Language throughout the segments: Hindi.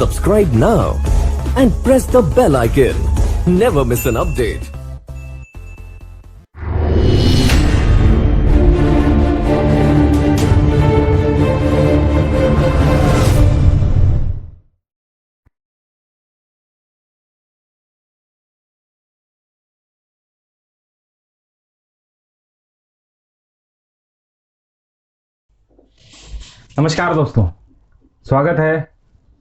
Subscribe now and press the bell icon. Never miss an update. नमस्कार दोस्तों, स्वागत है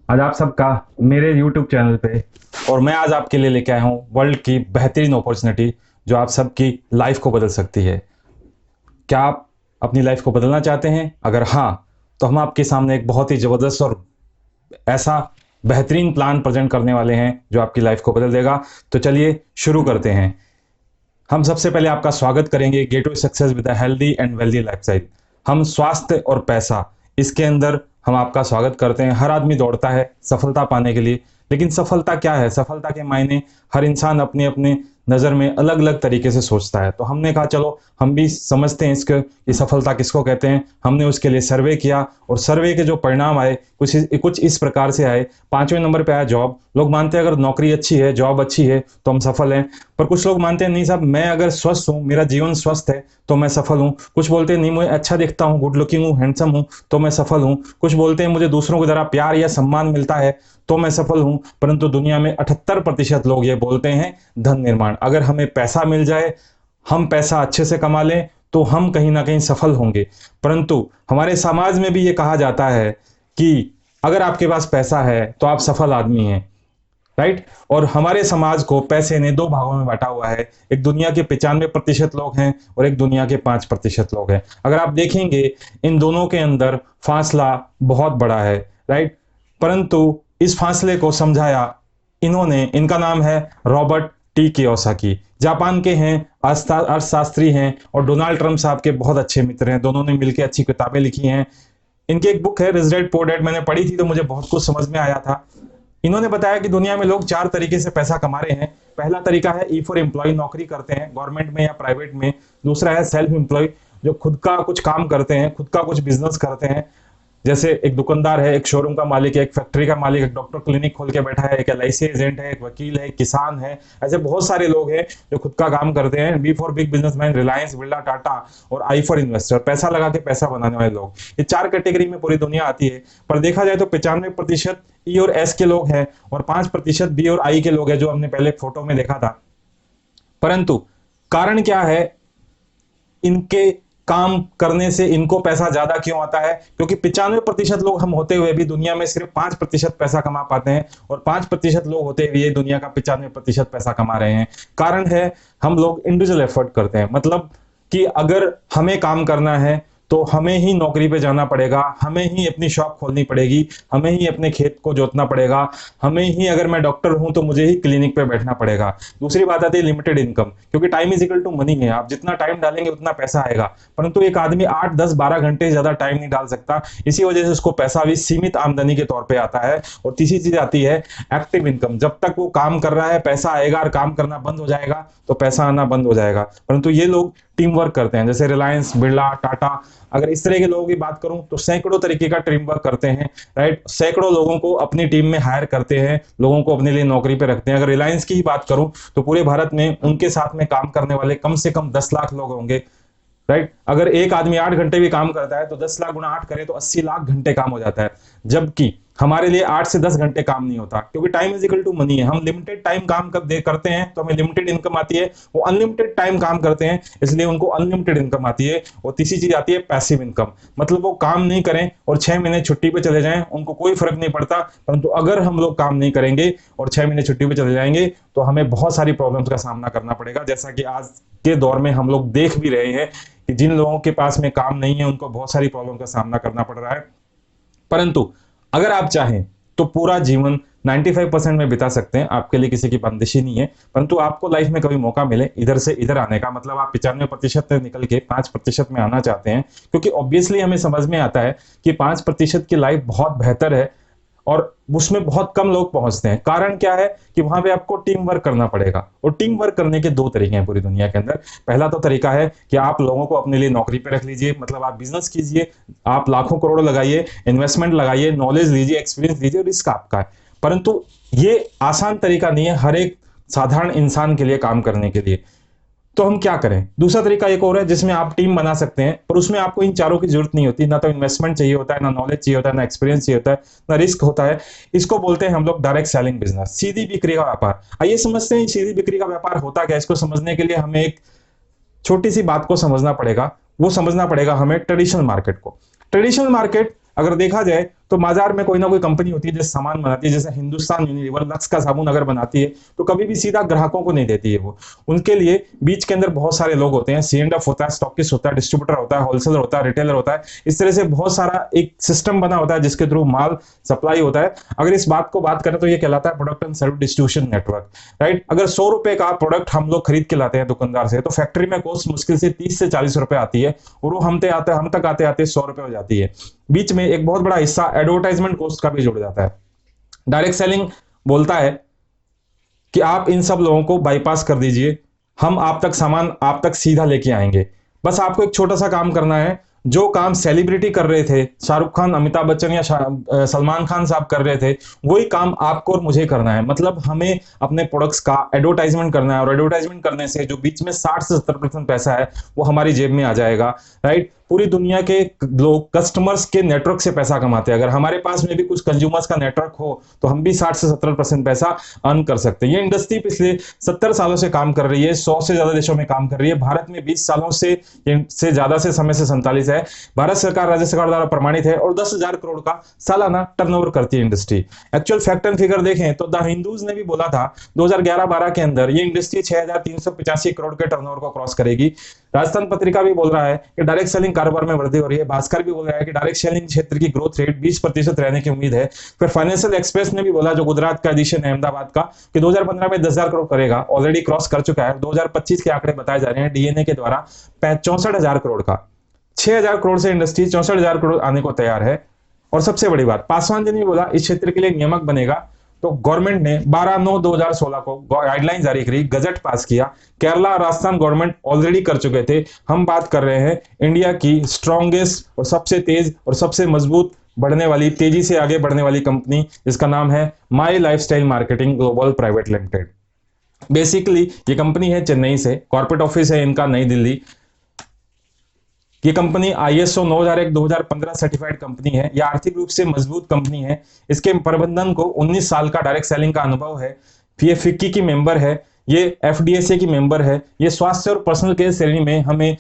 आज आप सबका मेरे YouTube चैनल पे। और मैं आज आपके लिए लेके आया हूँ वर्ल्ड की बेहतरीन अपॉर्चुनिटी जो आप सबकी लाइफ को बदल सकती है। क्या आप अपनी लाइफ को बदलना चाहते हैं? अगर हाँ, तो हम आपके सामने एक बहुत ही ज़बरदस्त और ऐसा बेहतरीन प्लान प्रेजेंट करने वाले हैं जो आपकी लाइफ को बदल देगा। तो चलिए शुरू करते हैं। हम सबसे पहले आपका स्वागत करेंगे gateway success with a healthy and wealthy lifestyle. हम स्वास्थ्य और पैसा, इसके अंदर हम आपका स्वागत करते हैं। हर आदमी दौड़ता है सफलता पाने के लिए, लेकिन सफलता क्या है, सफलता के मायने हर इंसान अपने अपने नज़र में अलग अलग तरीके से सोचता है। तो हमने कहा चलो हम भी समझते हैं इसके ये सफलता किसको कहते हैं। हमने उसके लिए सर्वे किया और सर्वे के जो परिणाम आए कुछ इस प्रकार से आए। 5वें नंबर पे आया जॉब। लोग मानते हैं अगर नौकरी अच्छी है, जॉब अच्छी है तो हम सफल हैं। पर कुछ लोग मानते हैं नहीं साहब, मैं अगर स्वस्थ हूँ, मेरा जीवन स्वस्थ है तो मैं सफल हूँ। कुछ बोलते हैं नहीं, मैं अच्छा दिखता हूँ, गुड लुकिंग हूँ, हैंडसम हूँ तो मैं सफल हूँ। कुछ बोलते हैं मुझे दूसरों की तरह प्यार या सम्मान मिलता है तो मैं सफल हूं। परंतु दुनिया में 78% लोग ये बोलते हैं धन निर्माण। अगर हमें पैसा मिल जाए, हम पैसा अच्छे से कमा लें तो हम कहीं ना कहीं सफल होंगे। परंतु हमारे समाज में भी ये कहा जाता है कि अगर आपके पास पैसा है तो आप सफल आदमी हैं, राइट। और हमारे समाज को पैसे ने दो भागों में बांटा हुआ है। एक दुनिया के 95% लोग हैं और एक दुनिया के 5% लोग हैं। अगर आप देखेंगे इन दोनों के अंदर फासला बहुत बड़ा है, राइट। परंतु इस फासले को समझाया इन्होंने, इनका नाम है रॉबर्ट टी कियोसाकी। जापान के हैं, अर्थशास्त्री हैं और डोनाल्ड ट्रंप साहब के बहुत अच्छे मित्र हैं। दोनों ने मिलकर अच्छी किताबें लिखी हैं। इनकी एक बुक है रिच डैड पुअर डैड, मैंने पढ़ी थी तो मुझे बहुत कुछ समझ में आया था। इन्होंने बताया कि दुनिया में लोग 4 तरीके से पैसा कमा रहे हैं। पहला तरीका है ई फॉर एम्प्लॉय, नौकरी करते हैं गवर्नमेंट में या प्राइवेट में। दूसरा है सेल्फ एम्प्लॉय, जो खुद का कुछ काम करते हैं, खुद का कुछ बिजनेस करते हैं। जैसे एक दुकानदार है, एक शोरूम का मालिक है, एक फैक्ट्री का मालिक, एक डॉक्टर क्लिनिक खोल के बैठा है, एक LIC एजेंट है, एक वकील है, एक किसान है। ऐसे बहुत सारे लोग हैं जो खुद का काम करते हैं। B for big businessman, Reliance, Birla, Tata. और आई फॉर इन्वेस्टर, पैसा लगा के पैसा बनाने वाले लोग। ये 4 कैटेगरी में पूरी दुनिया आती है। पर देखा जाए तो 95% ई और एस के लोग हैं और 5% बी और आई के लोग हैं, जो हमने पहले फोटो में देखा था। परंतु कारण क्या है, इनके काम करने से इनको पैसा ज्यादा क्यों आता है? क्योंकि 95% लोग हम होते हुए भी दुनिया में सिर्फ 5% पैसा कमा पाते हैं और 5% लोग होते हुए दुनिया का 95% पैसा कमा रहे हैं। कारण है हम लोग इंडिविजुअल एफर्ट करते हैं। मतलब कि अगर हमें काम करना है तो हमें ही नौकरी पे जाना पड़ेगा, हमें ही अपनी शॉप खोलनी पड़ेगी, हमें ही अपने खेत को जोतना पड़ेगा, हमें ही, अगर मैं डॉक्टर हूं तो मुझे ही क्लिनिक पे बैठना पड़ेगा। दूसरी बात आती है लिमिटेड इनकम, क्योंकि time is equal to money है। आप जितना टाइम डालेंगे उतना पैसा आएगा। परंतु एक आदमी 8, 10, 12 घंटे से ज्यादा टाइम नहीं डाल सकता, इसी वजह से उसको पैसा भी सीमित आमदनी के तौर पर आता है। और तीसरी चीज आती है एक्टिव इनकम। जब तक वो काम कर रहा है पैसा आएगा, और काम करना बंद हो जाएगा तो पैसा आना बंद हो जाएगा। परंतु ये लोग टीम वर्क करते हैं, जैसे रिलायंस, बिरला, टाटा। अगर इस तरह के लोगों की बात करूं तो सैकड़ों तरीके का टीम वर्क करते हैं, राइट। सैकड़ों लोगों को अपनी टीम में हायर करते हैं, लोगों को अपने लिए नौकरी पे रखते हैं। अगर रिलायंस की ही बात करूं तो पूरे भारत में उनके साथ में काम करने वाले कम से कम 10 लाख लोग होंगे, राइट। अगर एक आदमी 8 घंटे भी काम करता है तो 10 लाख गुना 8 करें तो 80 लाख घंटे काम हो जाता है। जबकि हमारे लिए 8 से 10 घंटे काम नहीं होता, क्योंकि time is equal to money है। हम लिमिटेड टाइम काम करते हैं तो हमें लिमिटेड इनकम आती है। वो अनलिमिटेड टाइम काम करते हैं इसलिए उनको अनलिमिटेड इनकम आती है। और तीसरी चीज आती है पैसिव इनकम। मतलब वो काम नहीं करें और 6 महीने छुट्टी पे चले जाएं, उनको कोई फर्क नहीं पड़ता। परंतु अगर हम लोग काम नहीं करेंगे और 6 महीने छुट्टी पे चले जाएंगे तो हमें बहुत सारी प्रॉब्लम्स का सामना करना पड़ेगा। जैसा कि आज के दौर में हम लोग देख भी रहे हैं कि जिन लोगों के पास में काम नहीं है उनको बहुत सारी प्रॉब्लम का सामना करना पड़ रहा है। परंतु अगर आप चाहें तो पूरा जीवन 95% में बिता सकते हैं, आपके लिए किसी की बंदिशी नहीं है। परंतु आपको लाइफ में कभी मौका मिले इधर से इधर आने का, मतलब आप 95% से निकल के 5% में आना चाहते हैं, क्योंकि ऑब्वियसली हमें समझ में आता है कि 5% की लाइफ बहुत बेहतर है और उसमें बहुत कम लोग पहुंचते हैं। कारण क्या है कि वहां पे आपको टीम वर्क करना पड़ेगा। और टीम वर्क करने के 2 तरीके हैं पूरी दुनिया के अंदर। पहला तो तरीका है कि आप लोगों को अपने लिए नौकरी पे रख लीजिए, मतलब आप बिजनेस कीजिए, आप लाखों करोड़ों लगाइए, इन्वेस्टमेंट लगाइए, नॉलेज लीजिए, एक्सपीरियंस लीजिए, रिस्क आपका है। परंतु ये आसान तरीका नहीं है हर एक साधारण इंसान के लिए काम करने के लिए। तो हम क्या करें? दूसरा तरीका एक और है जिसमें आप टीम बना सकते हैं, पर उसमें आपको इन चारों की जरूरत नहीं होती। ना तो इन्वेस्टमेंट चाहिए होता है, ना नॉलेज चाहिए होता है, ना एक्सपीरियंस चाहिए होता है, ना रिस्क होता है। इसको बोलते हैं हम लोग डायरेक्ट सेलिंग बिजनेस, सीधी बिक्री का व्यापार। आइए समझते हैं सीधी बिक्री का व्यापार होता क्या है। इसको समझने के लिए हमें एक छोटी सी बात को समझना पड़ेगा। वो समझना पड़ेगा हमें ट्रेडिशनल मार्केट को। ट्रेडिशनल मार्केट अगर देखा जाए तो बाजार में कोई ना कोई कंपनी होती है जो सामान बनाती है। जैसे हिंदुस्तान यूनिलीवर लक्स का साबुन अगर बनाती है तो कभी भी सीधा ग्राहकों को नहीं देती है वो। उनके लिए बीच के अंदर बहुत सारे लोग होते हैं। सी एंड एफ होता है, स्टॉकिस्ट होता है, डिस्ट्रीब्यूटर होता है, होलसेलर होता है, रिटेलर होता है। इस तरह से बहुत सारा एक सिस्टम बना होता है जिसके थ्रू माल सप्लाई होता है। अगर इस बात को बात करें तो ये कहलाता है product and service distribution network, right. अगर 100 रुपए का प्रोडक्ट हम लोग खरीद के लाते हैं दुकानदार से, तो फैक्ट्री में कॉस्ट मुश्किल से 30 से 40 रुपए आती है, और वो हम तक आते आते 100 रुपए हो जाती है। बीच में एक बहुत बड़ा हिस्सा एडवर्टाइजमेंट कॉस्ट का भी जुड़ जाता है। डायरेक्ट सेलिंग बोलता है कि आप इन सब लोगों को बाईपास कर दीजिए, हम आप तक सामान आप तक सीधा लेके आएंगे। बस आपको एक छोटा सा काम करना है। जो काम सेलिब्रिटी कर रहे थे, शाहरुख खान, अमिताभ बच्चन या सलमान खान साहब कर रहे थे, वही काम आपको और मुझे करना है। मतलब हमें अपने प्रोडक्ट्स का एडवर्टाइजमेंट करना है, और एडवर्टाइजमेंट करने से जो बीच में 60 से 70% पैसा है वो हमारी जेब में आ जाएगा, राइट। पूरी दुनिया के लोग कस्टमर्स के नेटवर्क से पैसा कमाते हैं। अगर हमारे पास में भी कुछ कंज्यूमर्स का नेटवर्क हो तो हम भी 60 से 70% पैसा अर्न कर सकते हैं। ये इंडस्ट्री पिछले 70 सालों से काम कर रही है, 100 से ज्यादा देशों में काम कर रही है। भारत में 20 सालों से ज्यादा से समय से 47 है। भारत सरकार, राज्य सरकार द्वारा प्रमाणित है, और 10,000 करोड़ का सालाना टर्नओवर करती है industry. Actual fact and figure देखें तो द हिंदूज ने भी बोला था 2011-12 के अंदर ये इंडस्ट्री 6,385 करोड़ के टर्नओवर को क्रॉस करेगी। राजस्थान पत्रिका भी बोल रहा है कि डायरेक्ट सेलिंग कारोबार में वृद्धि हो रही है। भास्कर भी बोल रहा है कि डायरेक्ट सेलिंग क्षेत्र की ग्रोथ रेट 20% रहने की उम्मीद है। फिर फाइनेंशियल एक्सप्रेस ने भी बोला, जो गुजरात का एडिशन है अहमदाबाद का, कि 2015 में 10,000 करोड़ करेगा, ऑलरेडी क्रॉस कर चुका है। 2025 के आंकड़े बताए जा रहे हैं डीएनए के द्वारा 64,000 करोड़ का। 6,000 करोड़ से इंडस्ट्री 64,000 करोड़ आने को तैयार है। और सबसे बड़ी बात, पासवान जी ने बोला इस क्षेत्र के लिए नियामक बनेगा। तो गवर्नमेंट ने 12/9/2016 को गाइडलाइन जारी करी, गजट पास किया। केरला और राजस्थान गवर्नमेंट ऑलरेडी कर चुके थे। हम बात कर रहे हैं इंडिया की स्ट्रॉन्गेस्ट और सबसे तेज और सबसे मजबूत बढ़ने वाली, तेजी से आगे बढ़ने वाली कंपनी, जिसका नाम है My Lifestyle Marketing Global Private Limited. Basically ये कंपनी है चेन्नई से, कॉर्पोरेट ऑफिस है इनका नई दिल्ली। ये कंपनी ISO 9001-2015 सर्टिफाइड कंपनी है। यह आर्थिक रूप से मजबूत कंपनी है। इसके प्रबंधन को 19 साल का डायरेक्ट सेलिंग का अनुभव है। ये फिक्की की मेंबर है, ये FDSA की मेंबर है। ये स्वास्थ्य और पर्सनल केयर श्रेणी में हमें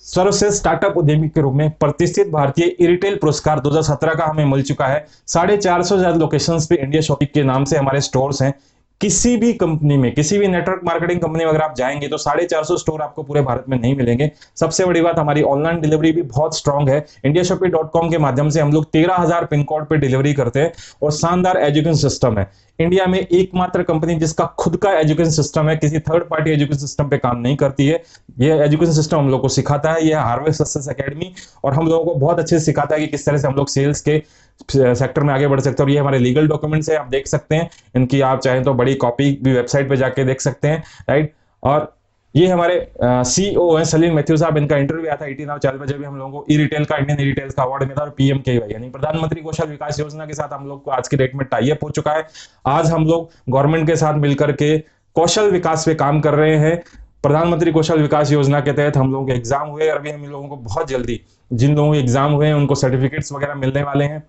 सर्वश्रेष्ठ स्टार्टअप उद्यमी के रूप में प्रतिष्ठित भारतीय ई-रिटेल पुरस्कार 2017 का हमें मिल चुका है। 450 से ज्यादा लोकेशंस पे इंडिया शॉपिंग के नाम से हमारे स्टोर्स हैं। किसी भी कंपनी में, किसी भी नेटवर्क मार्केटिंग कंपनी में अगर आप जाएंगे तो 450 स्टोर आपको पूरे भारत में नहीं मिलेंगे। सबसे बड़ी बात, हमारी ऑनलाइन डिलीवरी भी बहुत स्ट्रांग है। indiashopee.com के माध्यम से हम लोग 13,000 पिन कोड पे डिलीवरी करते हैं, और शानदार एजुकेशन सिस्टम है। इंडिया में एकमात्र कंपनी जिसका खुद का एजुकेशन सिस्टम है, किसी थर्ड पार्टी एजुकेशन सिस्टम पे काम नहीं करती है। यह एजुकेशन सिस्टम हम लोग को सिखाता है, यह हार्वेस्ट सक्सेस एकेडमी, और हम लोगों को बहुत अच्छे से सिखाता है कि किस तरह से हम लोग सेल्स के सेक्टर में आगे बढ़ सकते हैं। और ये हमारे लीगल डॉक्यूमेंट्स है, आप देख सकते हैं इनकी। आप चाहें तो बड़ी कॉपी भी वेबसाइट पे जाके देख सकते हैं, राइट। और ये हमारे CEO हैं सलीम मैथ्यू साहब। इनका इंटरव्यू आया था ET Now चैनल पर, जब भी हम लोगों को ई रिटेल का, इंडियन ई रिटेल का अवार्ड मिला, और PMKY यानी प्रधानमंत्री कौशल विकास योजना के साथ हम लोग को आज की डेट में टाई अप हो चुका है। आज हम लोग गवर्नमेंट के साथ मिलकर के कौशल विकास पे काम कर रहे हैं। प्रधानमंत्री कौशल विकास योजना के तहत हम लोगों के एग्जाम हुए, और अभी हम लोगों को बहुत जल्दी, जिन लोगों के एग्जाम हुए हैं उनको सर्टिफिकेट्स वगैरह मिलने वाले हैं।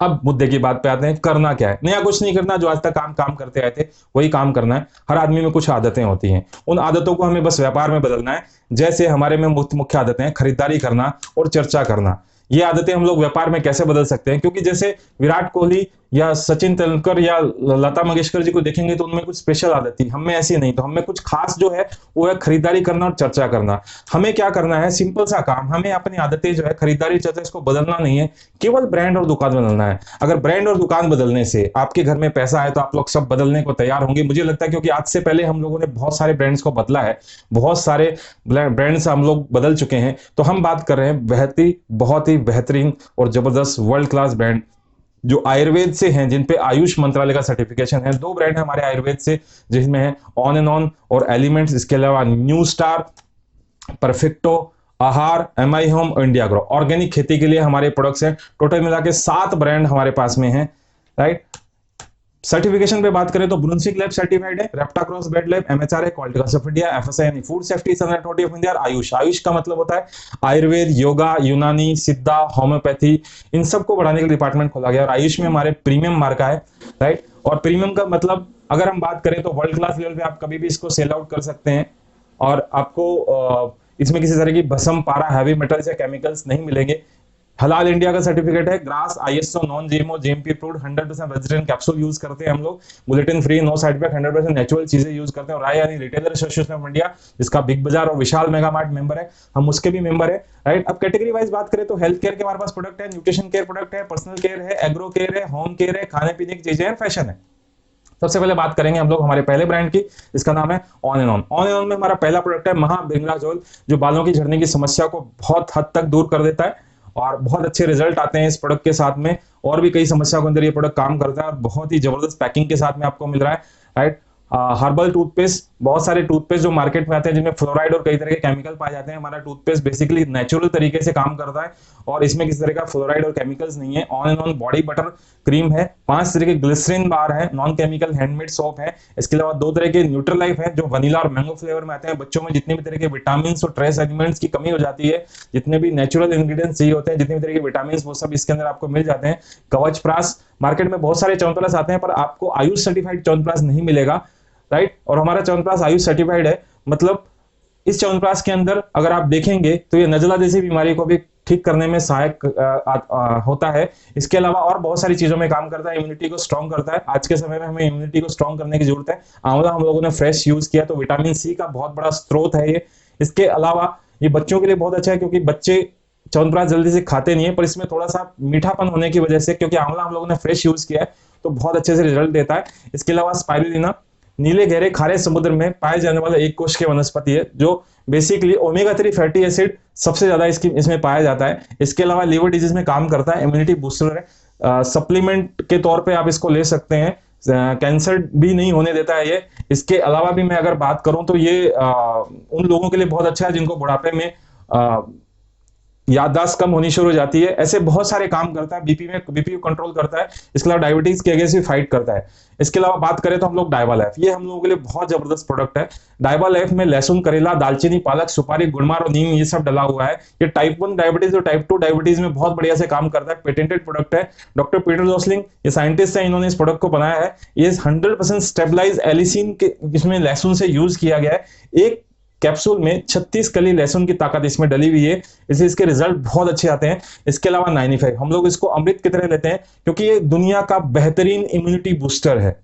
अब मुद्दे की बात पे आते हैं, करना क्या है। नया कुछ नहीं करना, जो आज तक काम करते आए थे वही काम करना है। हर आदमी में कुछ आदतें होती हैं, उन आदतों को हमें बस व्यापार में बदलना है। जैसे हमारे में मुख्य आदतें हैं खरीदारी करना और चर्चा करना। ये आदतें हम लोग व्यापार में कैसे बदल सकते हैं? क्योंकि जैसे विराट कोहली या सचिन तेंदुलकर या लता मंगेशकर जी को देखेंगे तो उनमें कुछ स्पेशल आदत थी, हमें ऐसी नहीं। तो हमें कुछ खास जो है वो है खरीदारी करना और चर्चा करना। हमें क्या करना है? सिंपल सा काम, हमें अपनी आदतें जो है खरीदारी, चर्चा, इसको बदलना नहीं है, केवल ब्रांड और दुकान बदलना है। अगर ब्रांड और दुकान बदलने से आपके घर में पैसा आए तो आप लोग सब बदलने को तैयार होंगे, मुझे लगता है। क्योंकि आज से पहले हम लोगों ने बहुत सारे ब्रांड्स को बदला है, बहुत सारे ब्रांड्स हम लोग बदल चुके हैं। तो हम बात कर रहे हैं बहुत ही बेहतरीन और जबरदस्त वर्ल्ड क्लास ब्रांड जो आयुर्वेद से हैं, जिन पे आयुष मंत्रालय का सर्टिफिकेशन है। 2 ब्रांड है हमारे आयुर्वेद से, जिसमें है ऑन एंड ऑन और एलिमेंट्स। इसके अलावा न्यू स्टार, परफेक्टो, आहार, MI home, India grow. Organic खेती के लिए हमारे प्रोडक्ट्स हैं। टोटल मिला के 7 ब्रांड हमारे पास में हैं, राइट। सर्टिफिकेशन पे बात करें तो ब्रुंसविक लैब सर्टिफाइड है, रेप्टा cross bread lab, MHRA, quality council of India, FSI यानी food safety standard authority of India, और आयुष। आयुष का मतलब होता है आयुर्वेद, योगा, यूनानी, सिद्धा, होम्योपैथी, इन सबको बढ़ाने के लिए डिपार्टमेंट खोला गया। और आयुष में हमारे प्रीमियम मार्का है, राइट। और प्रीमियम का मतलब अगर हम बात करें तो वर्ल्ड क्लास लेवल पे आप कभी भी इसको सेल आउट कर सकते हैं, और आपको इसमें किसी तरह की भस्म, पारा, हैवी मेटल्स या केमिकल्स नहीं मिलेंगे। हलाल इंडिया का सर्टिफिकेट है, GRAS, ISO, non GMO, GMP approved, 100% vegetarian capsule use करते हैं हम लोग, gluten free, no side effect, 100% natural चीजें यूज करते हैं। और राय यानी रिटेलर एसोसिएशन ऑफ इंडिया, जिसका बिग बाजार और विशाल मेगा मार्ट मेंबर है, हम उसके भी मेंबर है, राइट। अब कैटेगरी वाइज बात करें तो हेल्थ केयर के हमारे पास प्रोडक्ट है, न्यूट्रिशन केयर प्रोडक्ट है, पर्सनल केयर है, एग्रो केयर है, होम केयर है, खाने पीने की चीजें हैं, फैशन है। सबसे पहले बात करेंगे हम लोग हमारे पहले ब्रांड की, इसका नाम है on and on. On and on में हमारा पहला प्रोडक्ट है महाबिंगलाजोल, जो बालों की झड़ने की समस्या को बहुत हद तक दूर कर देता है, और बहुत अच्छे रिजल्ट आते हैं इस प्रोडक्ट के साथ में। और भी कई समस्या के अंदर ये प्रोडक्ट काम करता है, और बहुत ही जबरदस्त पैकिंग के साथ में आपको मिल रहा है, राइट। हर्बल टूथपेस्ट, बहुत सारे टूथपेस्ट जो मार्केट में आते हैं जिनमें फ्लोराइड और कई तरह के केमिकल पाए जाते हैं, हमारा टूथपेस्ट बेसिकली नेचुरल तरीके से काम करता है, और इसमें किसी तरह का फ्लोराइड और केमिकल्स नहीं है। On and on body butter cream है, 5 तरह के ग्लिसरीन बार है, नॉन केमिकल हैंडमेड सोप है, इसके अलावा 2 तरह के न्यूट्रल लाइफ है जो वनीला और मैंगो फ्लेवर में आते हैं। बच्चों में जितने भी तरह के विटामिन और ट्रेस एलिमेंट्स की कमी हो जाती है, जितने भी नेचुरल इंग्रेडिएंट्स चाहिए होते हैं, जितने भी तरह के विटामिन, वो सब इसके अंदर आपको मिल जाते हैं। कवच प्रास, मार्केट में बहुत सारे च्यवनप्राश आते हैं, पर आपको आयुष सर्टिफाइड च्यवनप्राश नहीं मिलेगा, राइट। और हमारा च्यवनप्राश आयुष सर्टिफाइड है, मतलब इस च्यवनप्राश के अंदर अगर आप देखेंगे तो ये नजला जैसी बीमारी को भी ठीक करने में सहायक होता है। इसके अलावा और बहुत सारी चीजों में काम करता है, इम्यूनिटी को स्ट्रॉन्ग करता है। आज के समय में हमें इम्यूनिटी को स्ट्रॉन्ग करने की जरूरत है। आंवला हम लोगों ने फ्रेश यूज किया, तो विटामिन सी का बहुत बड़ा स्रोत है ये। इसके अलावा ये बच्चों के लिए बहुत अच्छा है, क्योंकि बच्चे च्यवनप्राश जल्दी से खाते नहीं है, पर इसमें थोड़ा सा मीठापन होने की वजह से, क्योंकि आंवला हम लोगों ने फ्रेश यूज किया है, तो बहुत अच्छे से रिजल्ट देता है। इसके अलावा स्पाइरुलिना, नीले गहरे खारे समुद्र में पाए जाने वाला एक कोश के वनस्पति है, जो बेसिकली ओमेगा 3 फैटी एसिड सबसे ज्यादा इसमें पाया जाता है। इसके अलावा लिवर डिजीज में काम करता है, इम्यूनिटी बूस्टर है, सप्लीमेंट के तौर पे आप इसको ले सकते हैं, कैंसर भी नहीं होने देता है ये। इसके अलावा भी मैं अगर बात करूं तो ये उन लोगों के लिए बहुत अच्छा है जिनको बुढ़ापे में याददाश्त कम होनी शुरू हो जाती है, ऐसे बहुत सारे काम करता है। बीपी को कंट्रोल करता है, इसके अलावा डायबिटीज के अगेंस्ट भी फाइट करता है। इसके अलावा बात करें तो हम लोग डायबा लाइफ, ये हम लोगों के लिए बहुत जबरदस्त प्रोडक्ट है। डायबा लाइफ में लहसुन, करेला, दालचीनी, पालक, सुपारी, गुड़मार और नीम, ये सब डला हुआ है। ये टाइप 1 डायबिटीज और टाइप 2 डायबिटीज में बहुत बढ़िया से काम करता है। पेटेंटेड प्रोडक्ट है। डॉक्टर पीटर जोसलिंग, ये साइंटिस्ट है, इन्होंने इस प्रोडक्ट को बनाया है। ये 100% स्टेबलाइज एलिसिन के इसमें लहसुन से यूज किया गया है। एक कैप्सूल में 36 कली लहसुन की ताकत इसमें डली हुई है, इसलिए इसके रिजल्ट बहुत अच्छे आते हैं। इसके अलावा 95, हम लोग इसको अमृत की तरह लेते हैं, क्योंकि ये दुनिया का बेहतरीन इम्यूनिटी बूस्टर है।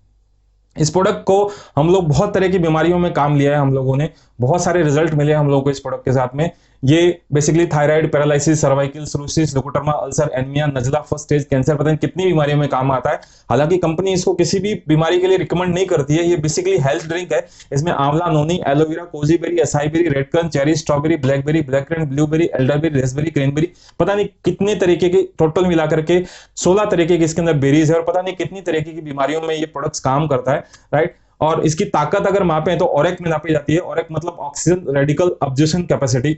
इस प्रोडक्ट को हम लोग बहुत तरह की बीमारियों में काम लिया है, हम लोगों ने बहुत सारे रिजल्ट मिले हम लोगों को इस प्रोडक्ट के साथ में। ये basically thyroid, paralysis, cervical cirrhosis, leucoderma, ulcer, anaemia, नजला, फर्स्ट स्टेज कैंसर, पता नहीं कितनी बीमारियों में काम आता है। हालांकि कंपनी इसको किसी भी बीमारी के लिए रिकमेंड नहीं करती है, ये बेसिकली हेल्थ ड्रिंक है। इसमें आंवला, noni, aloe vera, goji berry, acai berry, redcurrant, cherry, strawberry, blackberry, blackcurrant, blueberry, elderberry, raspberry, cranberry, पता नहीं कितने तरीके की टोटल मिलाकर के 16 तरीके की इसके अंदर बेरीज है, और पता नहीं कितनी तरीके की बीमारियों में ये प्रोडक्ट्स काम करता है, राइट। और इसकी ताकत अगर मापें तो ऑरेक में नापी जाती है। ऑरेक मतलब oxygen radical absorption capacity.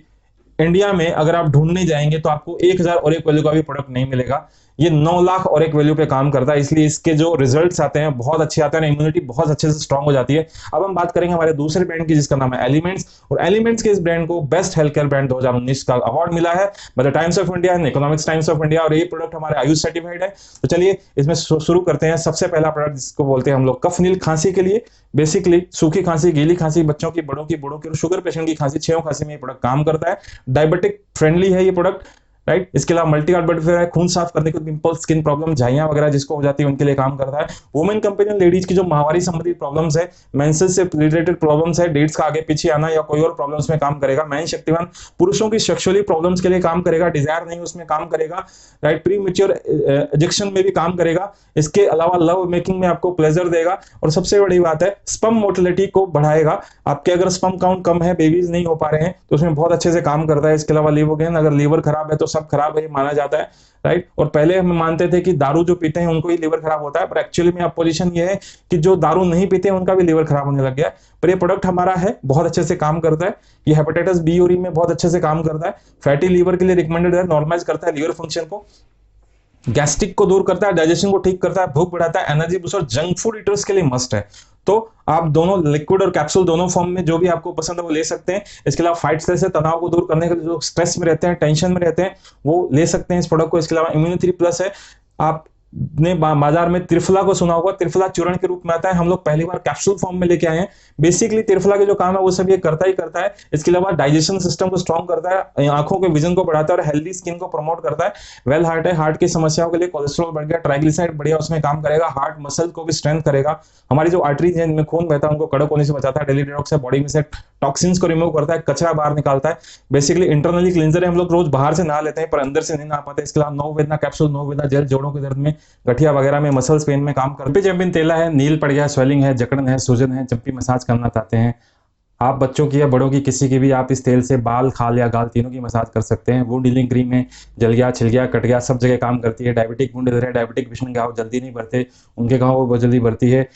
India में अगर आप ढूंढने जाएंगे तो आपको 1000 ऑरेक वैल्यू का भी प्रोडक्ट नहीं मिलेगा। ये 9 लाख ऑरेक वैल्यू पे काम करता है, इसलिए इसके जो रिजल्ट्स आते हैं बहुत अच्छे आते हैं, इम्यूनिटी बहुत अच्छे से स्ट्रांग हो जाती है। अब हम बात करेंगे हमारे दूसरे ब्रांड की, जिसका नाम है एलिमेंट्स। और एलिमेंट्स के इस ब्रांड को बेस्ट हेल्थ केयर ब्रांड 2019 का अवार्ड मिला है by the times of India and economics times of India, और ये प्रोडक्ट हमारे आयुष सर्टिफाइड है। तो चलिए इसमें शुरू करते हैं। सबसे पहला प्रोडक्ट जिसको बोलते हैं हम लोग कफ नील, खांसी के लिए, बेसिकली सूखी खांसी, गीली खांसी, बच्चों की, बड़ों की और शुगर पेशेंट की खांसी, छेव खांसी में ये प्रोडक्ट काम करता है। डायबिटिक फ्रेंडली है ये प्रोडक्ट, राइट। इसके अलावा मल्टी कार्बोनेट है, खून साफ करने के, पिंपल्स, स्किन प्रॉब्लम, झाइयां वगैरह जिसको हो जाती है उनके लिए काम करता है। वुमेन कंपेनियन, लेडीज की जो माहवारी संबंधी प्रॉब्लम्स है, मेंसेस से रिलेटेड प्रॉब्लम्स है, डेट्स का आगे पीछे आना या कोई और प्रॉब्लम्स में काम करेगा। मैन शक्तिवान, पुरुषों की सेक्सुअली प्रॉब्लम्स के लिए काम करेगा, डिजायर नहीं उसमें काम करेगा, राइट। प्री मैच्योर एजेक्शन में भी काम करेगा। इसके अलावा लव मेकिंग में आपको प्लेजर देगा, और सबसे बड़ी बात है स्पर्म मोटिलिटी को बढ़ाएगा। आपके अगर स्पर्म काउंट कम है, बेबीज नहीं हो पा रहे हैं, तो उसमें बहुत अच्छे से काम करता है। इसके अलावा लीवर गेन, अगर लीवर खराब है तो सब खराब है माना जाता है, राइट। और पहले हम मानते थे कि दारू जो पीते हैं उनको ही लीवर खराब होता है, पर एक्चुअली में अब पोजीशन ये है कि जो दारू नहीं पीते हैं उनका भी लीवर खराब होने लग गया है। पर ये प्रोडक्ट हमारा है, बहुत अच्छे से काम करता है। ये हेपेटाइटिस बी और ई में बहुत अच्छे से काम करता है। फैटी लीवर के लिए रिकमेंडेड है, नॉर्मलाइज करता है लीवर फंक्शन को। गैस्ट्रिक को दूर करता है, डाइजेशन को ठीक करता है, भूख बढ़ाता है, एनर्जी बूस्ट और जंक फूड ईटर्स के लिए मस्ट है। तो आप दोनों लिक्विड और कैप्सूल दोनों फॉर्म में जो भी आपको पसंद है वो ले सकते हैं। इसके अलावा फाइट स्ट्रेस से तनाव को दूर करने के लिए जो स्ट्रेस में रहते हैं, टेंशन में रहते हैं, वो ले सकते हैं इस प्रोडक्ट को। इसके अलावा इम्यूनिटी प्लस है। आप ने बाजार में त्रिफला को सुना होगा, त्रिफला चूर्ण के रूप में आता है, हम लोग पहली बार कैप्सूल फॉर्म में लेके आए हैं। बेसिकली त्रिफला के जो काम है वो सब ये करता ही करता है। इसके अलावा डाइजेशन सिस्टम को स्ट्रॉन्ग करता है, आंखों के विजन को बढ़ाता है और हेल्दी स्किन को प्रमोट करता है। वेल हार्ट है, हार्ट की समस्याओं के लिए, कोलेस्ट्रॉल बढ़ गया, ट्राइग्लिसराइड बढ़िया उसमें काम करेगा, हार्ट मसल को भी स्ट्रेंथ करेगा, हमारी जो आर्टरीज है इनमें खून बहता है उनको कड़क होने से बचाता है, डेली डिटॉक्स है, बॉडी में से टॉक्सिन्स को रिमूव करता है, कचरा बाहर निकालता है। बेसिकली इंटरनली क्लींजर है, हम लोग रोज बाहर से नहा लेते हैं पर अंदर से नहीं नहा पाते। इसके अलावा नो वेदना कैप्सूल, नो वेदना जेल जोड़ों के दर्द में, गठिया वगैरह में, मसल्स पेन में काम करते हैं। चैंपियन तेला है, नील पड़ गया, स्वेलिंग है, जकड़न है, सूजन है, जब भी मसाज करना चाहते हैं आप, बच्चों की या बड़ों की किसी की भी, आप इस तेल से बाल, खाल या गाल तीनों की मसाज कर सकते हैं। वुंड हीलिंग क्रीम है, जल गया, छिल गया, कट गया, सब जगह काम करती है। डायबिटिक वुंड है, डायबिटिक पेशेंट घाव जल्दी नहीं बढ़ते, उनके घाव बहुत जल्दी बढ़ती है।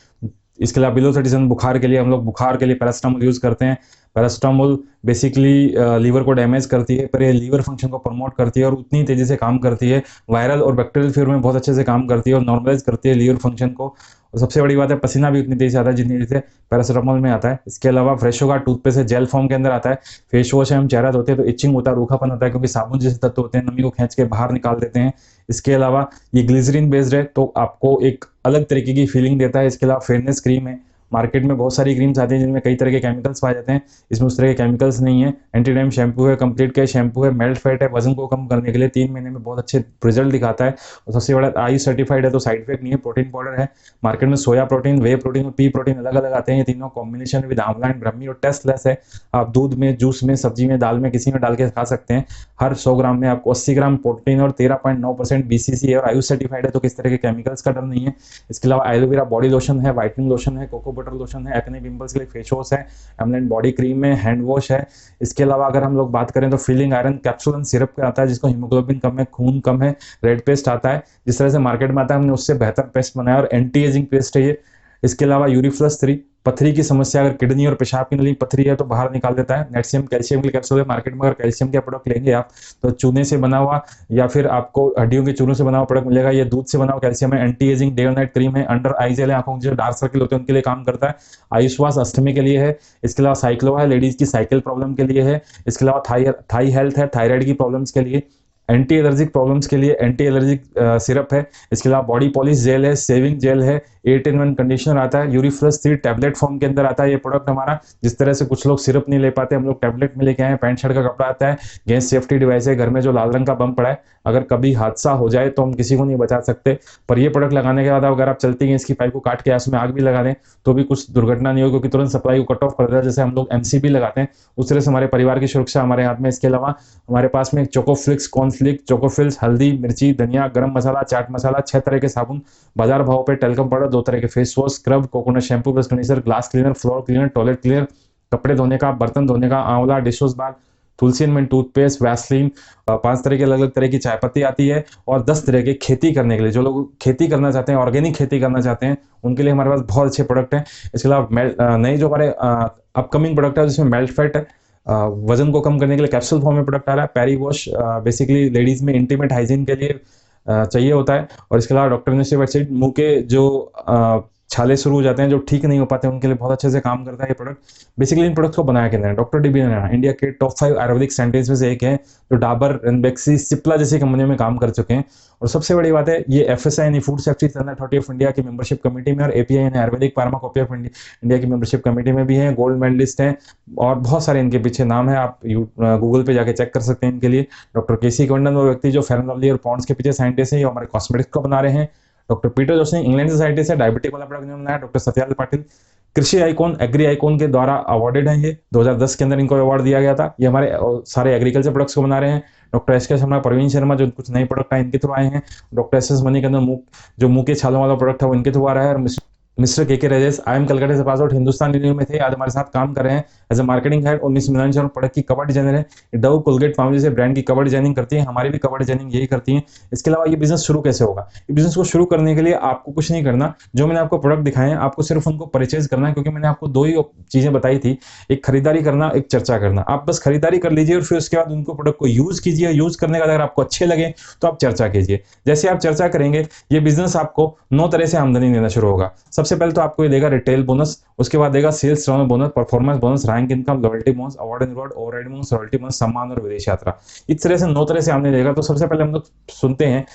इसके अलावा बिलो सिटीजन बुखार के लिए, हम लोग बुखार के लिए पैरासिटामोल यूज करते हैं। पैरासिटामोल बेसिकली लीवर को डैमेज करती है पर ये लीवर फंक्शन को प्रमोट करती है और उतनी तेजी से काम करती है। वायरल और बैक्टीरियल फीवर में बहुत अच्छे से काम करती है और नॉर्मलाइज करती है लीवर फंक्शन को। और सबसे बड़ी बात है, पसीना भी उतनी तेजी से आता है जितनी तेजी से पैरासिटामोल में आता है। इसके अलावा फ्रेशो का टूथपेस्ट है, जेल फॉर्म के अंदर आता है। फेस वॉश है, हम चेहरा धोते हैं तो इचिंग होता है, रूखापन होता है, क्योंकि साबुन जैसे तत्व होते हैं नमी को खींच के बाहर निकाल देते हैं। इसके अलावा ये ग्लिसरीन बेस्ड है तो आपको एक अलग तरीके की फीलिंग देता है। इसके अलावा फेयरनेस क्रीम है, मार्केट में बहुत सारी क्रीम्स आती हैं जिनमें कई तरह के केमिकल्स पाए जाते हैं, इसमें उस तरह के केमिकल्स नहीं है। एंटी टाइम शैम्पू है, कंप्लीट केयर शैम्पू है, मेल्ट फैट है, वजन को कम करने के लिए 3 महीने में बहुत अच्छे रिजल्ट दिखाता है। और सबसे बड़ा आई सर्टिफाइड है तो साइड इफेक्ट नहीं है। प्रोटीन पाउडर है, मार्केट में सोया प्रोटीन, वे प्रोटीन और पी प्रोटीन अलग अलग आते हैं, ये तीनों कॉम्बिनेशन विद आंवला एंड ब्रह्मी और टेस्टलेस है। आप दूध में, जूस में, सब्जी में, दाल में, किसी में डाल के खा सकते हैं। हर 100 ग्राम में आपको 80 ग्राम प्रोटीन और 13.9% BCC है और आयुष सर्टिफाइड है तो किस तरह के केमिकल्स का डर नहीं है। इसके अलावा एलोवेरा बॉडी लोशन है, व्हाइटनिंग लोशन है, कोको बटर लोशन है, एक्ने पिंपल्स के लिए फेस वॉश है, एमलैंड बॉडी क्रीम है, हैंड वॉश है। इसके अलावा अगर हम लोग बात करें तो feeling iron capsule and syrup का आता है जिसको हीमोग्लोबिन कम है, खून कम है। रेड पेस्ट आता है, जिस तरह से मार्केट में आता है हमने उससे बेहतर पेस्ट बनाया और एंटी एजिंग पेस्ट है ये। इसके अलावा यूरिफ्लस 3, पथरी की समस्या, अगर किडनी और पेशाब की नली पथरी है तो बाहर निकाल देता है। नेटशियम कैल्शियम के कैप्सूल है, मार्केट में अगर कैल्शियम के प्रोडक्ट लेंगे आप तो चूने से बना हुआ या फिर आपको हड्डियों के चूनों से बना हुआ प्रोडक्ट मिलेगा। ये दूध से बना हुआ कैल्शियम है। एंटी एजिंग डे और नाइट क्रीम है। अंडर आई जेल है, आंखों के जो डार्क सर्कल होते हैं उनके लिए काम करता है। आयुष्वास अस्थमी के लिए है। इसके अलावा साइक्लो है, लेडीज की साइकिल प्रॉब्लम के लिए है। इसके अलावा थाई हेल्थ है, थायराइड की प्रॉब्लम्स के लिए। एंटी एलर्जिक प्रॉब्लम्स के लिए एंटी एलर्जिक सिरप है। इसके अलावा बॉडी पॉलिश जेल है, सेविंग जेल है, 8-in-1 कंडीशनर आता है। यूरिफ्लस 3 टैबलेट फॉर्म के अंदर आता है ये प्रोडक्ट हमारा। जिस तरह से कुछ लोग सिरप नहीं ले पाते, हम लोग टैबलेट में लेके आए हैं। पैंट शर्ट का कपड़ा आता है। गैस सेफ्टी डिवाइस है, घर में जो लाल रंग का बम पड़ा है, अगर कभी हादसा हो जाए तो हम किसी को नहीं बचा सकते, पर ये प्रोडक्ट लगाने के बाद अगर आप चलती गैस की पाइप को काट के उसमें आग भी लगा दें तो भी कुछ दुर्घटना नहीं होगी, क्योंकि तुरंत सप्लाई को कट ऑफ कर देता है। जैसे हम लोग MCB लगाते हैं उस तरह से हमारे परिवार की सुरक्षा हमारे हाथ में। इसके अलावा हमारे पास में चोकोफ्लिक्स, कॉर्नफ्लिक्स, चोकोफिल्स, हल्दी, मिर्ची, धनिया, गरम मसाला, चाट मसाला, 6 तरह के साबुन बाजार भाव पे, टेल्कम पाउडर, 2 तरह के face wash, scrub, coconut shampoo, brush conditioner, glass cleaner, floor cleaner, toilet cleaner, कपड़े धोने का, बर्तन धोने का, आंवला, dish wash bar, Tulsi and toothpaste, Vaseline, 5 तरह की अलग अलग तरह की चाय पत्ती आती है और 10 तरह के खेती करने के लिए, जो लोग खेती करना चाहते हैं, ऑर्गेनिक खेती करना चाहते हैं, उनके लिए हमारे पास बहुत अच्छे प्रोडक्ट हैं। इसके अलावा नए जो हमारे अपकमिंग प्रोडक्ट है जिसमें मेल्ट फैट है, वजन को कम करने के लिए कैप्सूल फॉर्म में प्रोडक्ट आ रहा है। पैरी वॉश बेसिकली लेडीज में इंटीमेट हाइजीन के लिए चाहिए होता है। और इसके अलावा डॉक्टर ने वेबसाइट मुंह के जो छाले शुरू हो जाते हैं, जो ठीक नहीं हो पाते हैं, उनके लिए बहुत अच्छे से काम करता है ये प्रोडक्ट। बेसिकली इन प्रोडक्ट्स को बनाया किसने है? डॉक्टर DB ने। इंडिया के टॉप 5 आयुर्वेदिक साइंटिस्ट में से एक है जो डाबर, रेनबेक्सी, सिप्ला जैसी कंपनियों में काम कर चुके हैं। और सबसे बड़ी बात है, ये FSI यानी food safety standard authority of India की मेंबरशिप कमेटी में और API यानी आयुर्वेदिक फार्माकोपिया ऑफ इंडिया की मेंबरशिप कमेटी में भी हैं। गोल्ड मेडलिस्ट हैं और बहुत सारे इनके पीछे नाम है, आप गूगल पे जाके चेक कर सकते हैं इनके लिए। डॉक्टर KC कोंडन वो व्यक्ति जो फेयर एंड लवली और पॉन्ड्स के पीछे साइंटिस्ट है, ये हमारे कॉस्मेटिक्स को बना रहे हैं। डॉक्टर पीटर जोशी इंग्लैंड से साइंटिस्ट है, डायबिटिक वाला प्रोडक्ट बनाया। डॉक्टर सत्याल पाटिल कृषि आइकॉन, एग्री आइकॉन के द्वारा अवार्डेड हैं, ये 2010 के अंदर इनको अवार्ड दिया गया था। ये हमारे सारे एग्रीकल्चर प्रोडक्ट्स को बना रहे हैं। डॉक्टर SK शर्मा, प्रवीण शर्मा जो कुछ नए प्रोडक्ट आए इनके थ्रू आए हैं। डॉक्टर SS मनी के अंदर जो मुंह के छालों वाला प्रोडक्ट है वो इनके थ्रू आ रहा है। मिस्टर के राजेश, आई एम कलकत्ता से पास आउट, हिंदुस्तान यूनिवर्सिटी में थे, आज हमारे साथ काम कर रहे हैं as a marketing head. 1999 product की कवर डिजाइनर है। डव कोलगेट फार्म जैसे ब्रांड की कवर डिजाइनिंग करती है, हमारी भी कवर डिजाइनिंग यही करती है। इसके अलावा ये बिजनेस शुरू कैसे होगा? ये बिजनेस को शुरू करने के लिए आपको कुछ नहीं करना, जो मैंने आपको प्रोडक्ट दिखाए हैं आपको सिर्फ उनको परचेज करना है, क्योंकि मैंने आपको दो ही चीजें बताई थी, एक खरीदारी करना, एक चर्चा करना। आप बस खरीदारी कर लीजिए और फिर उसके बाद उनको प्रोडक्ट को यूज कीजिए। यूज करने के बाद अगर आपको अच्छे लगे तो आप चर्चा कीजिए। जैसे आप चर्चा करेंगे ये बिजनेस आपको 9 तरह से आमदनी देना शुरू होगा। सबसे पहले तो आपको ये देगा रिटेल बोनस, उसके बाद देगा sales turn bonus, performance bonus, rank income, loyalty bonus, award and reward, override bonus, royalty bonus, सम्मान और विदेश यात्रा। इस तरह से 9 तरह से आमदनी देगा। तो सबसे पहले हम लोग सुनते हैं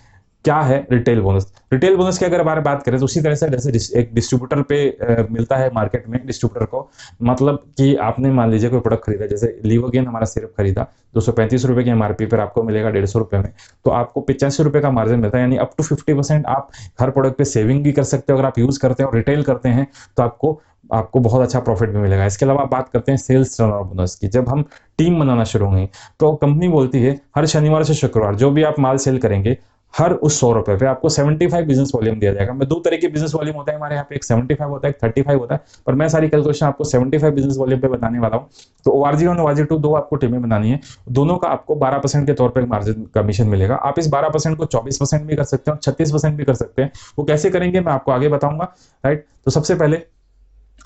क्या है रिटेल बोनस। रिटेल बोनस की अगर बारे बात करें तो उसी तरह से जैसे एक डिस्ट्रीब्यूटर पे मिलता है मार्केट में, डिस्ट्रीब्यूटर को मतलब कि आपने मान लीजिए कोई प्रोडक्ट खरीदा, जैसे लीवोगेन हमारा सिर्फ खरीदा 235 रुपए की एमआरपी पर, आपको मिलेगा 150 रुपए में, तो आपको 85 रुपए का मार्जिन मिलता है, यानी अप टू 50% आप हर प्रोडक्ट पे सेविंग भी कर सकते हो। अगर आप यूज करते हैं और रिटेल करते हैं तो आपको बहुत अच्छा प्रॉफिट भी मिलेगा। इसके अलावा बात करते हैं सेल्स टर्नओवर बोनस की। जब हम टीम बनाना शुरू होंगे तो कंपनी बोलती है हर शनिवार से शुक्रवार जो भी आप माल सेल करेंगे, हर उस 100 रुपए पे आपको 75 बिजनेस वॉल्यूम दिया जाएगा। मैं 2 तरह के बिजनेस वॉल्यूम होता है हमारे यहाँ पे, एक 75 होता है, एक 35 होता है, पर मैं सारी कैलकुलेशन आपको 75 बिजनेस वॉल्यूम पे बताने वाला हूँ। तो ORG1 ORG2 दो आपको टीमें बनानी है, दोनों का आपको 12% के तौर पर मार्जिन कमीशन मिलेगा। आप इस 12% को 24% भी कर सकते हैं और 36% भी कर सकते हैं। वो कैसे करेंगे मैं आपको आगे बताऊंगा, राइट। तो सबसे पहले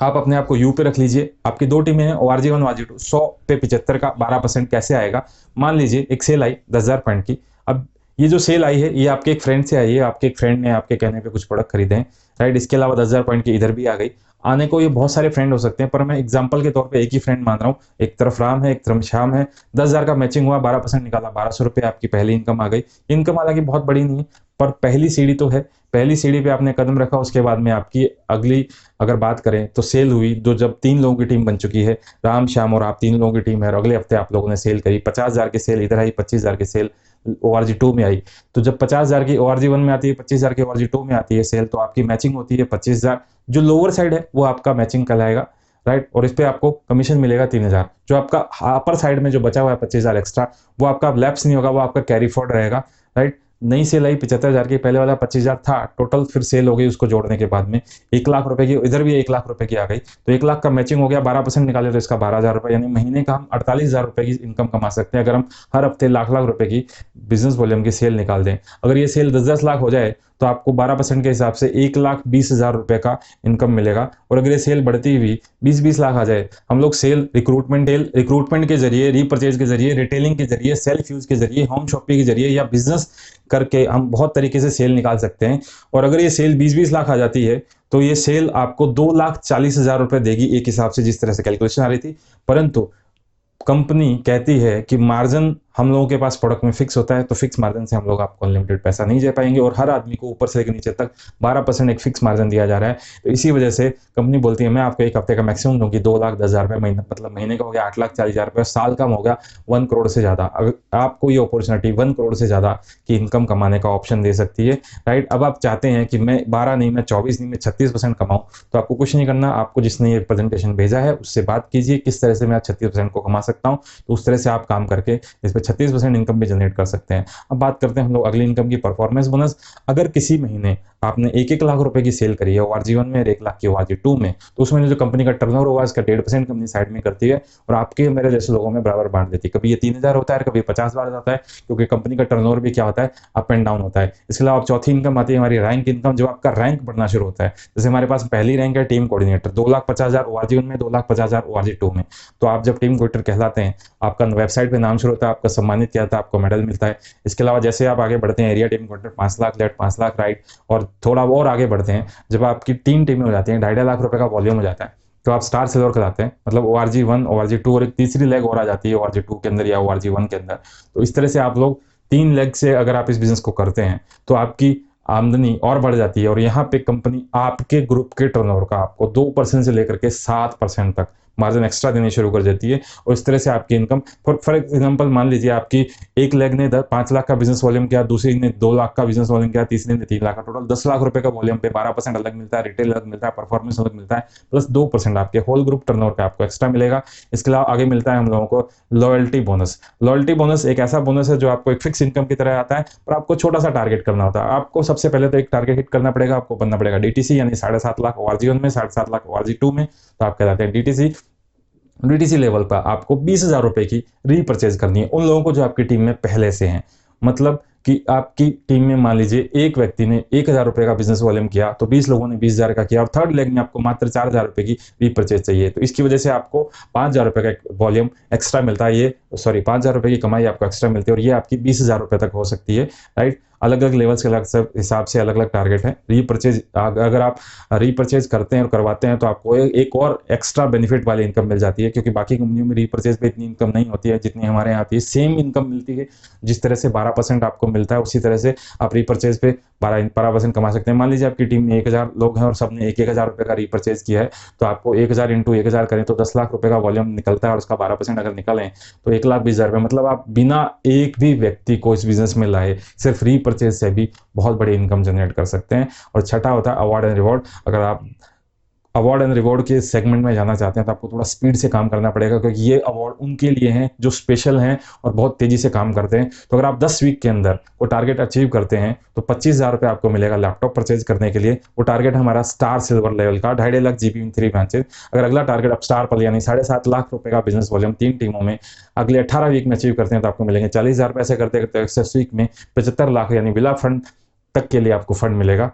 आप अपने आप को यू पे रख लीजिए। आपकी 2 टीमें हैं, ORG1 ORG2। 100 पे 75 का 12% कैसे आएगा? मान लीजिए एक सेल आई 10,000 पॉइंट की। अब ये जो सेल आई है ये आपके एक फ्रेंड से आई है, आपके एक फ्रेंड ने आपके कहने पे कुछ प्रोडक्ट खरीदे हैं, राइट। इसके अलावा 10,000 पॉइंट की इधर भी आ गई। आने को ये बहुत सारे फ्रेंड हो सकते हैं, पर मैं एग्जांपल के तौर पे एक ही फ्रेंड मान रहा हूँ। एक तरफ राम है, एक तरफ श्याम है। 10,000 का मैचिंग हुआ, 12% निकाला, 1200 रुपये आपकी पहली इनकम आ गई। इनकम हालांकि बहुत बड़ी नहीं है, पर पहली सीढ़ी तो है। पहली सीढ़ी पे आपने कदम रखा, उसके बाद में आपकी अगली अगर बात करें तो सेल हुई, जो जब 3 लोगों की टीम बन चुकी है, राम श्याम और आप 3 लोगों की टीम है, और अगले हफ्ते आप लोगों ने सेल करी, 50,000 की सेल इधर आई, 25,000 की सेल ORG2 में आई। तो जब 50,000 की ORG1 में आती है, 25,000 की ORG2 में आती है सेल, तो आपकी मैचिंग होती है 25,000। जो लोअर साइड है वो आपका मैचिंग कहलाएगा, राइट। और इस पे आपको कमीशन मिलेगा 3,000। जो आपका अपर साइड में जो बचा हुआ है 25,000 एक्स्ट्रा, वो आपका लैप्स नहीं होगा, वो आपका कैरी फॉरवर्ड रहेगा, राइट। नई सेल आई 75,000 की, पहले वाला 25,000 था टोटल, फिर सेल हो गई उसको जोड़ने के बाद में 1 लाख रुपए की, इधर भी 1 लाख रुपए की आ गई। तो 1 लाख का मैचिंग हो गया, 12% निकाले तो इसका 12,000 रुपए, यानी महीने का हम 48,000 रुपए की इनकम कमा सकते हैं अगर हम हर हफ्ते लाख लाख रुपए की बिजनेस वॉल्यूम की सेल निकाल दें। अगर ये सेल 10-10 लाख हो जाए तो आपको 12% के हिसाब से 1,20,000 रुपए का इनकम मिलेगा। और अगर ये सेल बढ़ती हुई 20-20 लाख आ जाए, हम लोग सेल रिक्रूटमेंट के जरिए, रीपरचेज के जरिए, रिटेलिंग के जरिए, सेल्फ यूज के जरिए, होम शॉपिंग के जरिए या बिजनेस करके हम बहुत तरीके से सेल निकाल सकते हैं। और अगर ये सेल 20-20 लाख आ जाती है तो ये सेल आपको 2,40,000 रुपए देगी एक हिसाब से, जिस तरह से कैलकुलेशन आ रही थी। परंतु कंपनी कहती है कि मार्जिन हम लोगों के पास प्रोडक्ट में फिक्स होता है, तो फिक्स मार्जिन से हम लोग आपको अनलिमिटेड पैसा नहीं दे पाएंगे, और हर आदमी को ऊपर से लेकर नीचे तक 12% एक फिक्स मार्जिन दिया जा रहा है। तो इसी वजह से कंपनी बोलती है मैं आपको एक हफ्ते का मैक्सिमम दूंगी 2,10,000 रुपये महीना, मतलब महीने का हो गया 8,40,000 रुपये, साल का हो गया 1 करोड़ से ज्यादा। अगर आपको ये अपॉर्चुनिटी 1 करोड़ से ज्यादा की इनकम कमाने का ऑप्शन दे सकती है, राइट। अब आप चाहते हैं कि मैं 12 नहीं, मैं 24 नहीं, मैं 36% कमाऊं, तो आपको कुछ नहीं करना। आपको जिसने ये प्रेजेंटेशन भेजा है उससे बात कीजिए किस तरह से मैं 36% को कमा सकता हूं, तो उस तरह से आप काम करके इस पर 36% इनकम भी जनरेट कर सकते हैं। अब बात करते हैं हम लोग अगली इनकम की, परफॉर्मेंस बोनस। अगर किसी महीने आपने 1-1 लाख रुपए की सेल करी है ORG1 में और 1 लाख की ORG2 में, तो उसमें जो कंपनी का टर्नओवर होगा इसका 1.5% कंपनी साइड में करती है और आपके मेरे जैसे लोगों में बराबर बांट देती है। कभी ये 3,000 होता है, कभी 50,000 जाता है, क्योंकि कंपनी का टर्नओवर भी क्या होता है, अप एंड डाउन होता है। इसके अलावा चौथी इनकम आती है हमारी रैंक इनकम, जो आपका रैंक बढ़ना शुरू होता है। जैसे हमारे पास पहली रैंक है टीम कोऑर्डिनेटर, 2,50,000 ORG1 में, 2,50,000 ORG2 में। तो आप जब टीम कोऑर्डिनेटर कहलाते हैं, आपका वेबसाइट पे नाम शुरू होता है, आपका सम्मानित किया जाता है, आपको मेडल मिलता है। इसके अलावा जैसे आप आगे बढ़ते हैं, एरिया टीम कोऑर्डिनेटर 5 लाख, लेट 5 लाख, राइट, और थोड़ा और आगे बढ़ते हैं, जब आपकी 3 टीमें हो जाती हैं, 2.5 लाख रुपए का वॉल्यूम हो जाता है, तो आप स्टार सेलर कहलाते हैं। मतलब ORG1 ORG2 और एक तीसरी लेग और आ जाती है ORG2 के अंदर या ORG1 के अंदर। तो इस तरह से आप लोग 3 लेग से अगर आप इस बिजनेस को करते हैं तो आपकी आमदनी और बढ़ जाती है। और यहाँ पे कंपनी आपके ग्रुप के टर्नओवर का आपको 2% से लेकर के 7% तक मार्जिन एक्स्ट्रा देनी शुरू कर देती है और इस तरह से आपकी इनकम फॉर एग्जाम्पल मान लीजिए आपकी एक लेग ने 5 लाख का बिजनेस वॉल्यूम किया, दूसरी ने 2 लाख का बिजनेस वॉल्यूम किया, तीसरी ने 3 लाख का, टोटल 10 लाख रुपए का वॉल्यूम पे 12% अलग मिलता है, रिटेल अलग मिलता है, परफॉर्मेंस अलग मिलता है, प्लस 2% आपके होल ग्रुप टर्नओवर पे आपको एक्स्ट्रा मिलेगा। इसके अलावा आगे मिलता है हम लोगों को लॉयल्टी बोनस। लॉयल्टी बोनस एक ऐसा बोनस है जो आपको एक फिक्स इनकम की तरह आता है, पर आपको छोटा सा टारगेट करना होता है। आपको सबसे पहले तो एक टारगेट हिट करना पड़ेगा, आपको बनना पड़ेगा डीटीसी यानी 7.5 लाख ORG1 में, 7.5 लाख ORG2 में, तो आप कहलाते हैं डीटीसी लेवल पर आपको 20,000 रुपए की रीपर्चेज करनी है उन लोगों को जो आपकी टीम में पहले से हैं। मतलब कि आपकी टीम में मान लीजिए एक व्यक्ति ने 1,000 रुपए का बिजनेस वॉल्यूम किया तो 20 लोगों ने 20,000 का किया और थर्ड लेग में आपको मात्र 4,000 रुपए की रीपर्चेज चाहिए, तो इसकी वजह से आपको 5,000 रुपए का वॉल्यूम एक्स्ट्रा मिलता है। ये 5,000 रुपए की कमाई आपको एक्स्ट्रा मिलती है और ये आपकी 20,000 रुपए तक हो सकती है, राइट। अलग अलग लेवल्स के अलग सब हिसाब से अलग अलग टारगेट है। रीपर्चेज अगर आप रीपर्चेज करते हैं और करवाते हैं तो आपको एक और एक्स्ट्रा बेनिफिट वाली इनकम मिल जाती है, क्योंकि बाकी कंपनियों में रीपर्चेज पे इतनी इनकम नहीं होती है जितनी हमारे यहाँ आती है। सेम इनकम मिलती है, जिस तरह से 12% आपको मिलता है उसी तरह से आप रीपर्चेज पे 12% कमा सकते हैं। मान लीजिए आपकी टीम में 1,000 लोग हैं और सबने 1,000 रुपए का रीपर्चेज किया है, तो आपको 1,000 × 1,000 करें तो 10 लाख रुपए का वॉल्यूम निकलता है और उसका 12% अगर निकलें तो 1,20,000 रुपए, मतलब आप बिना एक भी व्यक्ति को इस बिजनेस में लाए सिर्फ रीपर्चेज से भी बहुत बड़ी इनकम जनरेट कर सकते हैं। और छठा होता है अवार्ड एंड रिवॉर्ड। अगर आप अवार्ड एंड रिवॉर्ड के सेगमेंट में जाना चाहते हैं तो आपको थोड़ा स्पीड से काम करना पड़ेगा, क्योंकि ये अवार्ड उनके लिए हैं जो स्पेशल हैं और बहुत तेजी से काम करते हैं। तो अगर आप 10 वीक के अंदर वो टारगेट अचीव करते हैं तो 25,000 रुपये आपको मिलेगा लैपटॉप परचेज करने के लिए। वो टारगेट हमारा स्टार सिल्वर लेवल का 2.5 लाख GB इन 3 ब्रांचेज। अगर अगला टारगेट आप स्टार पर यानी 7.5 लाख रुपए का बिजनेस वॉल्यूम 3 टीमों में अगले 18 वीक में अचीव करते हैं तो आपको मिलेंगे 40,000 रुपये। ऐसे करते करते 6 वीक में 75 लाख यानी बिला फंड तक के लिए आपको फंड मिलेगा।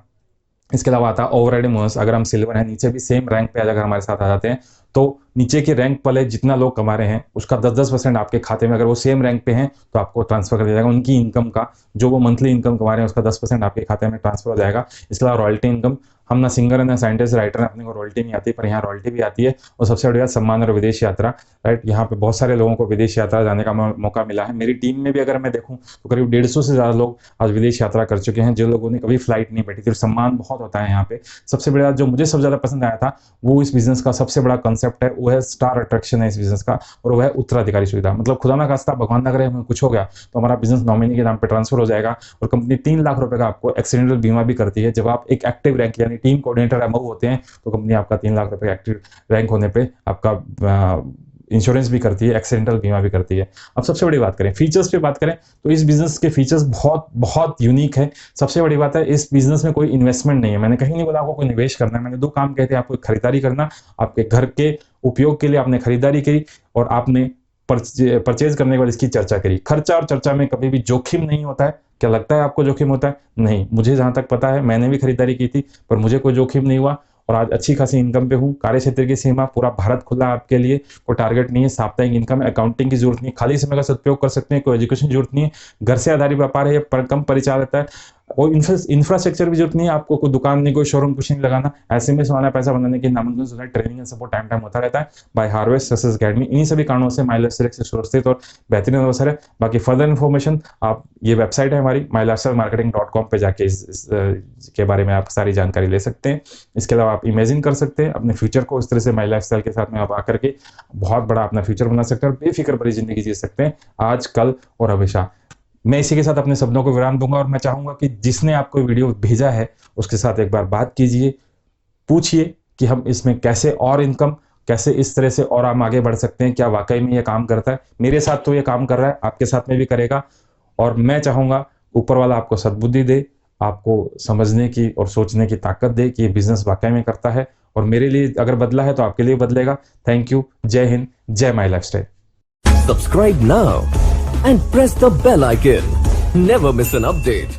इसके अलावा आता है ओवरराइडिंग बोनस। अगर हम सिल्वर है नीचे भी सेम रैंक पे अगर हमारे साथ आ जाते हैं तो नीचे के रैंक वाले जितना लोग कमा रहे हैं उसका 10% आपके खाते में, अगर वो सेम रैंक पे हैं तो आपको ट्रांसफर कर दिया जाएगा। उनकी इनकम का जो वो मंथली इनकम कमा रहे हैं उसका 10% आपके खाते में ट्रांसफर हो जाएगा। इसके अलावा रॉयल्टी इनकम, हम ना सिंगर है ना साइंटिस्ट राइटर है, अपने को रॉयल्टी नहीं आती, पर यहाँ रॉयल्टी भी आती है। और सबसे बड़ी बात सम्मान और विदेश यात्रा, राइट। यहाँ पे बहुत सारे लोगों को विदेश यात्रा जाने का मौका मिला है। मेरी टीम में भी अगर मैं देखूँ तो करीब 150 से ज़्यादा लोग आज विदेश यात्रा कर चुके हैं, जो लोगों ने कभी फ्लाइट नहीं बैठी थी। सम्मान बहुत होता है यहाँ पे। सबसे बड़ी बात जो मुझे सबसे ज़्यादा पसंद आया था वो इस बिजनेस का सबसे बड़ा कंसेप्ट है, वो है स्टार अट्रैक्शन है इस बिजनेस का, और वो है उत्तराधिकारी सुविधा। मतलब खुदा ना खास्ता भगवान ना करे हमें कुछ हो गया तो हमारा बिजनेस नॉमिनी के नाम पे ट्रांसफर हो जाएगा और कंपनी 3 लाख रुपए का आपको एक्सीडेंटल बीमा भी करती है। जब आप एक एक्टिव रैंक यानी टीम कोऑर्डिनेटर अमव होते हैं तो कंपनी आपका 3 लाख रुपए एक्टिव रैंक होने पे आपका इंश्योरेंस भी करती है, एक्सीडेंटल बीमा भी करती है। अब सबसे बड़ी बात करें फीचर्स पे बात करें तो इस बिजनेस के फीचर्स बहुत बहुत यूनिक है। सबसे बड़ी बात है इस बिजनेस में कोई इन्वेस्टमेंट नहीं है। मैंने कहीं नहीं बोला आपको कोई निवेश करना है, मैंने 2 काम कहते हैं, आपको खरीदारी करना, आपके घर के उपयोग के लिए आपने खरीदारी की और आपने परचेज करने के बाद इसकी चर्चा करी। खर्चा और चर्चा में कभी भी जोखिम नहीं होता है। क्या लगता है आपको जोखिम होता है? नहीं, मुझे जहां तक पता है मैंने भी खरीदारी की थी पर मुझे कोई जोखिम नहीं हुआ और आज अच्छी खासी इनकम पे हूँ। कार्य क्षेत्र की सीमा पूरा भारत खुला आपके लिए, कोई टारगेट नहीं है, साप्ताहिक इनकम, अकाउंटिंग की जरूरत नहीं, खाली समय का सदुपयोग कर सकते हैं, कोई एजुकेशन की जरूरत नहीं है, घर से आधारित व्यापार है, कम परिचालित है, और इंफ्रास्ट्रक्चर की जरूरत नहीं है, आपको कोई दुकान नहीं, कोई शोरूम कुछ नहीं लगाना। ऐसे में सालाना पैसा बनाने की नामांकन सुविधा, ट्रेनिंग एंड सपोर्ट टाइम होता रहता है बाय हार्वेस्ट सक्सेस अकेडमी। इन्हीं सभी कारणों से माई लाइफस्टाइल से सुरक्षित और बेहतरीन अवसर है। बाकी फर्दर इन्फॉर्मेशन आप ये वेबसाइट है हमारी myLifestylemarketing.com पे जाके इसके बारे में आप सारी जानकारी ले सकते हैं। इसके अलावा आप इमेजिन कर सकते हैं अपने फ्यूचर को इस तरह से माई लाइफस्टाइल के साथ में आप आकर के बहुत बड़ा अपना फ्यूचर बना सकते हैं और बेफिक्र भरी जिंदगी जी सकते हैं आज, कल और हमेशा। मैं इसी के साथ अपने शब्दों को विराम दूंगा और मैं चाहूंगा कि जिसने आपको वीडियो भेजा है उसके साथ एक बार बात कीजिए, पूछिए कि हम इसमें कैसे और इनकम, कैसे इस तरह से और हम आगे बढ़ सकते हैं, क्या वाकई में ये काम करता है। मेरे साथ तो ये काम कर रहा है, आपके साथ में भी करेगा और मैं चाहूंगा ऊपर वाला आपको सद्बुद्धि दे, आपको समझने की और सोचने की ताकत दे कि ये बिजनेस वाकई में करता है और मेरे लिए अगर बदला है तो आपके लिए बदलेगा। Thank you. जय हिंद, जय माई lifestyle. Subscribe now and press the bell icon. Never miss an update.